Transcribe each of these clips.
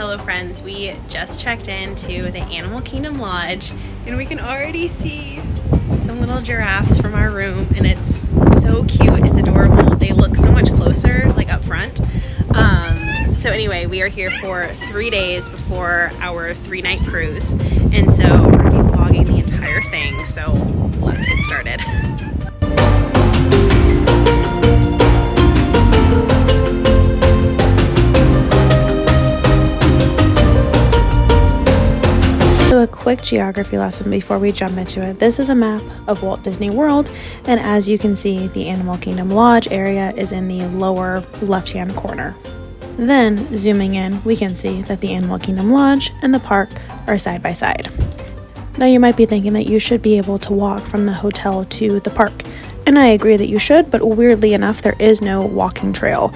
Hello friends, we just checked into the Animal Kingdom Lodge and we can already see some little giraffes from our room, and it's so cute, it's adorable. They look so much closer, like up front. So anyway, we are here for 3 days before our 3-night cruise, and so we're going to be vlogging the entire thing, so let's get started. So a quick geography lesson before we jump into it. This is a map of Walt Disney World, and as you can see, the Animal Kingdom Lodge area is in the lower left-hand corner. Then, zooming in, we can see that the Animal Kingdom Lodge and the park are side by side. Now you might be thinking that you should be able to walk from the hotel to the park, and I agree that you should, but weirdly enough, there is no walking trail,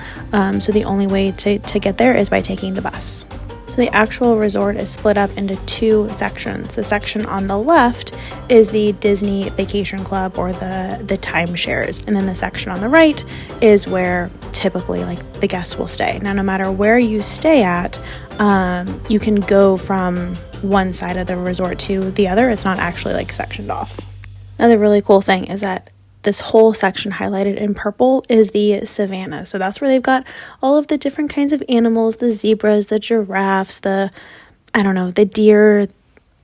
so the only way to get there is by taking the bus. So the actual resort is split up into 2 sections. The section on the left is the Disney Vacation Club, or the timeshares, and then the section on the right is where typically the guests will stay. Now, no matter where you stay at, you can go from one side of the resort to the other. It's not actually sectioned off. Another really cool thing is that this whole section highlighted in purple is the Savanna. So that's where they've got all of the different kinds of animals, the zebras, the giraffes, the deer,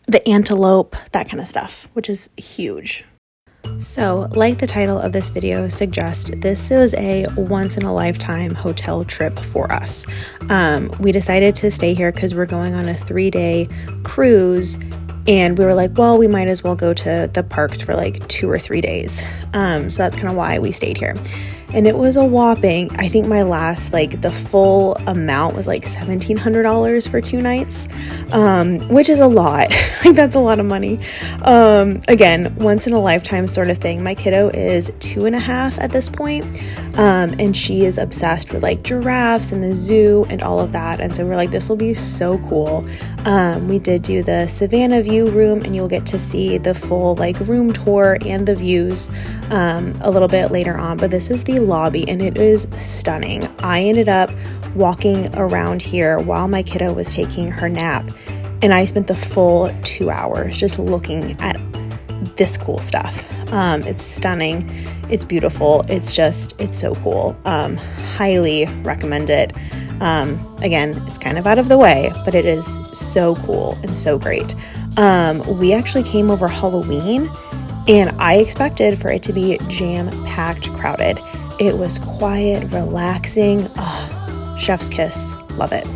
the antelope, that kind of stuff, which is huge. So, like the title of this video suggests, this is a once-in-a-lifetime hotel trip for us. We decided to stay here because we're going on a 3-day cruise, and we were like, well, we might as well go to the parks for 2 or 3 days. So that's kind of why we stayed here. And it was a whopping, I think my last, the full amount was $1,700 for 2 nights, which is a lot. That's a lot of money. Again, once in a lifetime sort of thing. My kiddo is 2.5 at this point, and she is obsessed with giraffes and the zoo and all of that. And so we're like, this will be so cool. We did do the Savanna view room, and you'll get to see the full room tour and the views a little bit later on. But this is the lobby, and it is stunning. I ended up walking around here while my kiddo was taking her nap, and I spent the full 2 hours just looking at this cool stuff. It's stunning, it's beautiful, it's so cool. Highly recommend it. Again, it's kind of out of the way, but it is so cool and so great. We actually came over Halloween, and I expected for it to be jam-packed crowded. It was quiet, relaxing. Oh, chef's kiss. Love it.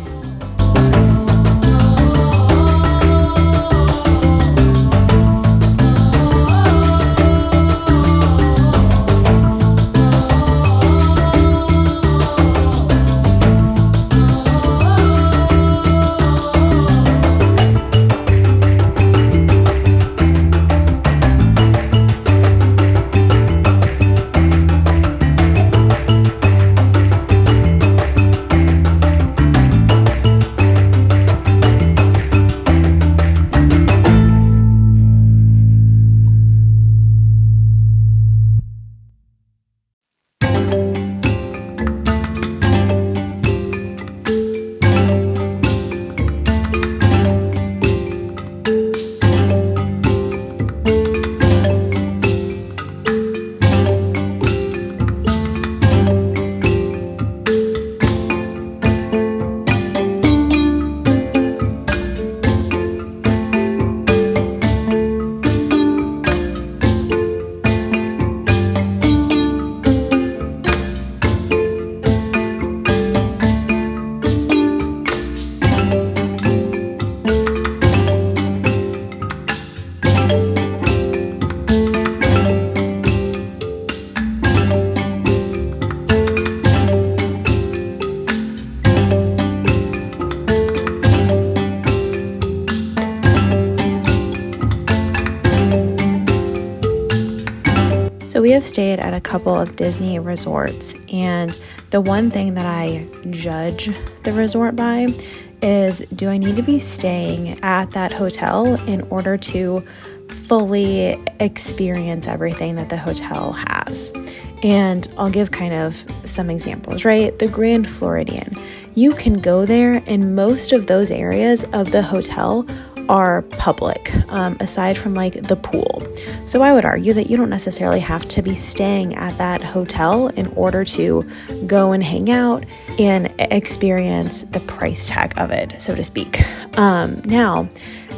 So we have stayed at a couple of Disney resorts, and the one thing that I judge the resort by is, do I need to be staying at that hotel in order to fully experience everything that the hotel has? And I'll give kind of some examples, right? The Grand Floridian. You can go there, and most of those areas of the hotel are public, aside from like the pool. So I would argue that you don't necessarily have to be staying at that hotel in order to go and hang out and experience the price tag of it, so to speak. Now,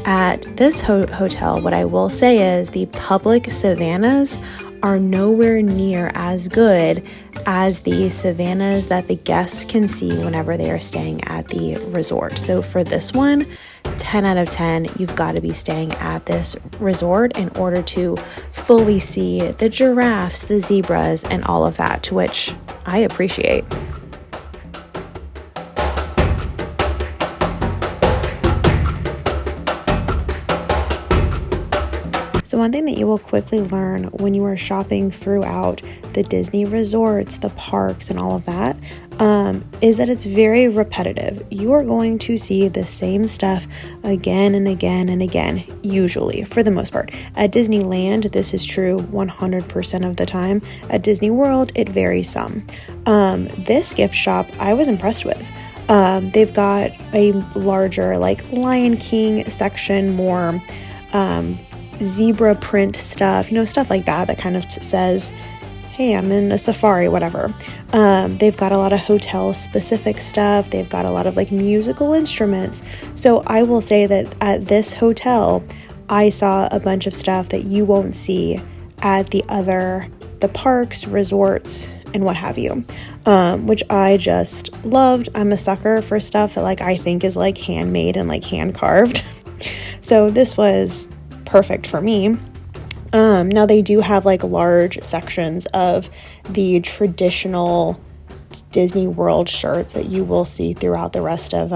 at this hotel, what I will say is the public savannas are nowhere near as good as the savannas that the guests can see whenever they are staying at the resort. So for this one, 10 out of 10, you've got to be staying at this resort in order to fully see the giraffes, the zebras, and all of that, to which I appreciate. So one thing that you will quickly learn when you are shopping throughout the Disney resorts, the parks, and all of that, is that it's very repetitive. You are going to see the same stuff again and again and again, usually, for the most part. At Disneyland, this is true 100% of the time. At Disney World, it varies some. This gift shop, I was impressed with. They've got a larger, like, Lion King section, more zebra print stuff, stuff like that kind of says, hey, I'm in a safari, whatever. They've got a lot of hotel specific stuff. They've got a lot of like musical instruments. So I will say that at this hotel, I saw a bunch of stuff that you won't see at the parks, resorts, and what have you, which I just loved. I'm a sucker for stuff that like I think is like handmade and like hand carved. So this was perfect for me. Now they do have like large sections of the traditional Disney World shirts that you will see throughout the rest of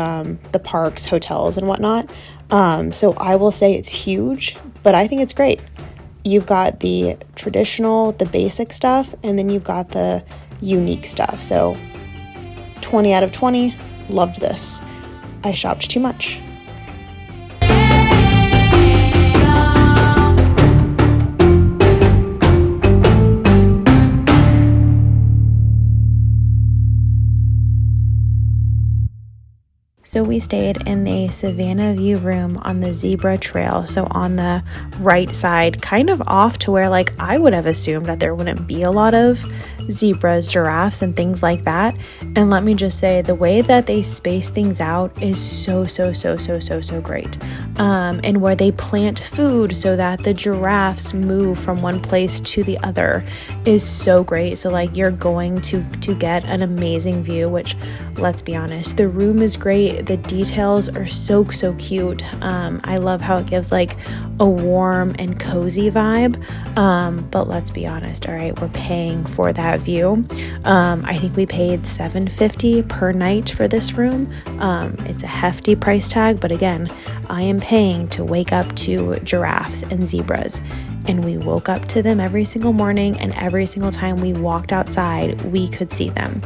the parks, hotels, and whatnot. So I will say it's huge, but I think it's great. You've got the traditional, the basic stuff, and then you've got the unique stuff. So 20 out of 20, loved this. I shopped too much. So we stayed in the Savanna view room on the zebra trail, so on the right side, kind of off to where like I would have assumed that there wouldn't be a lot of zebras, giraffes, and things like that. And let me just say, the way that they space things out is so great. And where they plant food so that the giraffes move from one place to the other is so great. So like you're going to get an amazing view, which, let's be honest, the room is great. The details are so cute. I love how it gives like a warm and cozy vibe. But let's be honest, all right, we're paying for that view. I think we paid $750 per night for this room. It's a hefty price tag, but again, I am paying to wake up to giraffes and zebras. And we woke up to them every single morning, and every single time we walked outside, we could see them.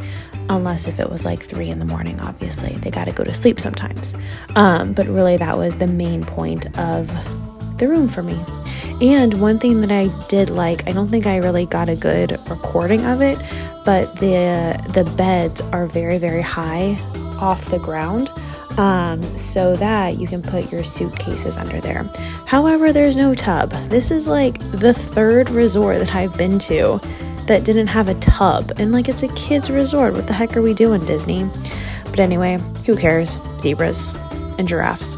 Unless if it was like 3 a.m, obviously. They got to go to sleep sometimes. But really, that was the main point of the room for me. And one thing that I did like, I don't think I really got a good recording of it, but the beds are very high off the ground, so that you can put your suitcases under there. However, there's no tub. This is like the third resort that I've been to that didn't have a tub, and like it's a kids resort. What the heck are we doing, Disney? But anyway, who cares? Zebras and giraffes.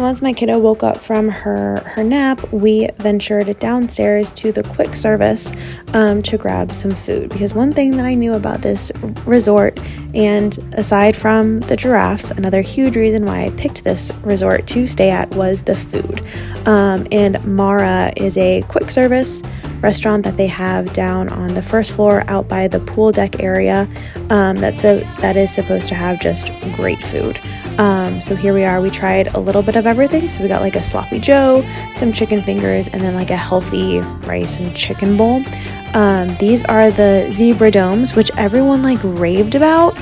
once my kiddo woke up from her nap, we ventured downstairs to the quick service to grab some food. Because one thing that I knew about this resort, and aside from the giraffes, another huge reason why I picked this resort to stay at was the food. And Mara is a quick service restaurant that they have down on the first floor out by the pool deck area that is supposed to have just great food. So here we are. We tried a little bit of everything. So we got like a sloppy joe, some chicken fingers, and then like a healthy rice and chicken bowl. These are the zebra domes, which everyone like raved about.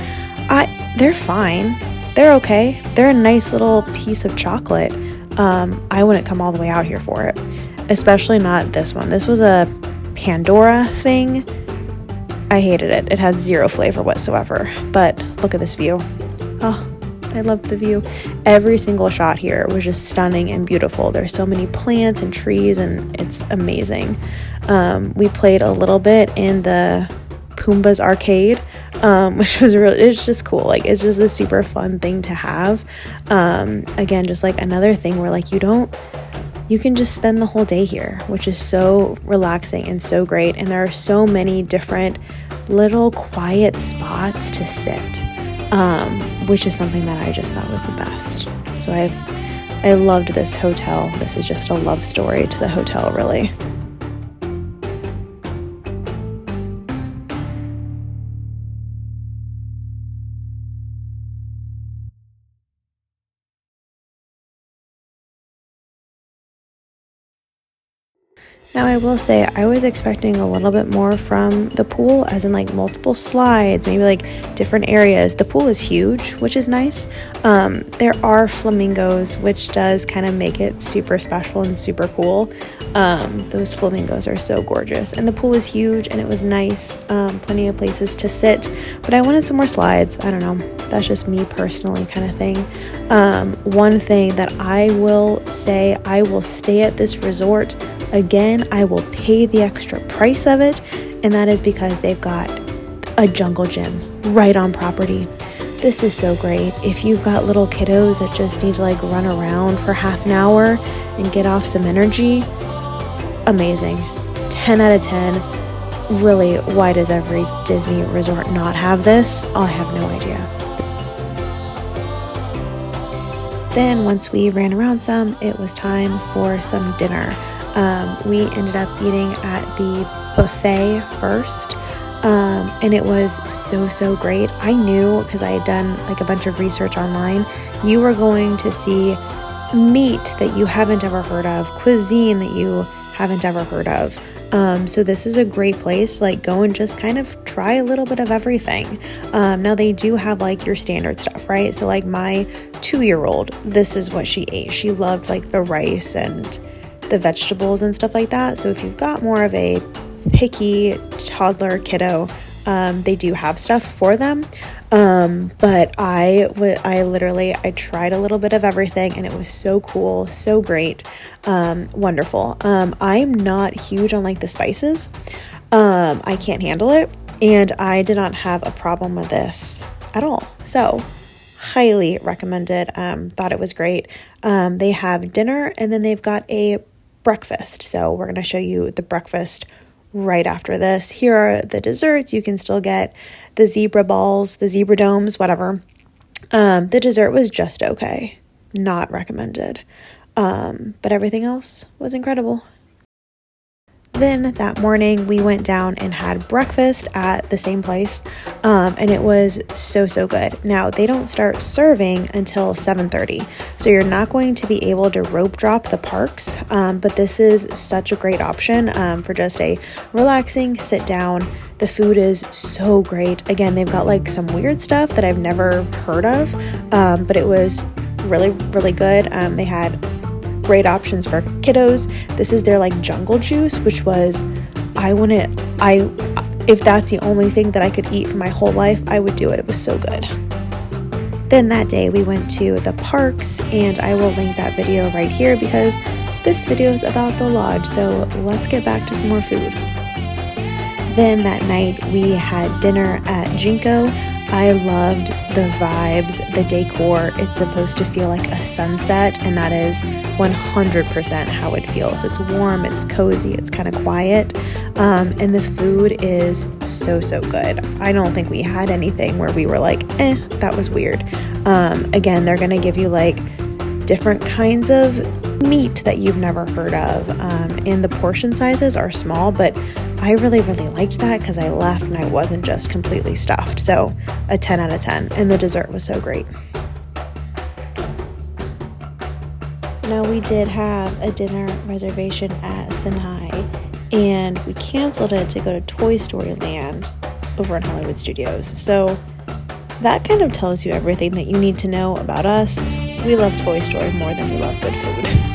They're fine. They're okay. They're a nice little piece of chocolate. I wouldn't come all the way out here for it, especially not this one. This was a Pandora thing. I hated it. It had zero flavor whatsoever, but look at this view. Oh, I loved the view. Every single shot here was just stunning and beautiful. There's so many plants and trees, and it's amazing. We played a little bit in the Pumbaa's arcade, which was really, it's just cool. Like, it's just a super fun thing to have. Again, just like another thing where like you can just spend the whole day here, which is so relaxing and so great. And there are so many different little quiet spots to sit, which is something that I just thought was the best. So I loved this hotel. This is just a love story to the hotel, really. Now, I will say I was expecting a little bit more from the pool, as in like multiple slides, maybe like different areas. The pool is huge, which is nice. There are flamingos, which does kind of make it super special and super cool. Those flamingos are so gorgeous, and the pool is huge, and it was nice. Plenty of places to sit, but I wanted some more slides. I don't know. That's just me personally kind of thing. One thing that I will say, I will stay at this resort again. I will pay the extra price of it, and that is because they've got a jungle gym right on property. This is so great. If you've got little kiddos that just need to like run around for half an hour and get off some energy, amazing. It's 10 out of 10. Really, why does every Disney resort not have this? I have no idea. Then once we ran around some, it was time for some dinner. We ended up eating at the buffet first, and it was so great. I knew, because I had done like a bunch of research online, you were going to see meat that you haven't ever heard of, cuisine that you haven't ever heard of. So this is a great place to like go and just kind of try a little bit of everything. Now they do have like your standard stuff, right? So like my 2-year-old, this is what she ate. She loved like the rice and the vegetables and stuff like that. So if you've got more of a picky toddler kiddo, they do have stuff for them. But I tried a little bit of everything, and it was so cool, so great, wonderful. I'm not huge on like the spices. I can't handle it, and I did not have a problem with this at all. So highly recommended. Thought it was great. They have dinner, and then they've got a breakfast. So we're going to show you the breakfast right after this. Here are the desserts. You can still get the zebra balls, the zebra domes, whatever. The dessert was just okay. Not recommended. But everything else was incredible. Then that morning we went down and had breakfast at the same place, and it was so good. Now they don't start serving until 7:30, so you're not going to be able to rope drop the parks, but this is such a great option for just a relaxing sit down. The food is so great. Again, they've got like some weird stuff that I've never heard of, but it was really good. They had great options for kiddos. This is their like jungle juice, which was, if that's the only thing that I could eat for my whole life, I would do it. It was so good. Then that day we went to the parks, and I will link that video right here because this video is about the lodge. So let's get back to some more food. Then that night we had dinner at Jinko. I loved the vibes, the decor. It's supposed to feel like a sunset, and that is 100% how it feels. It's warm, it's cozy, it's kind of quiet, and the food is so good. I don't think we had anything where we were like, that was weird. Again, they're gonna give you like different kinds of meat that you've never heard of, and the portion sizes are small, but I really liked that because I left and I wasn't just completely stuffed. So a 10 out of 10, and the dessert was so great. Now, we did have a dinner reservation at Sanaa, and we canceled it to go to Toy Story Land over in Hollywood Studios. So that kind of tells you everything that you need to know about us. We love Toy Story more than we love good food.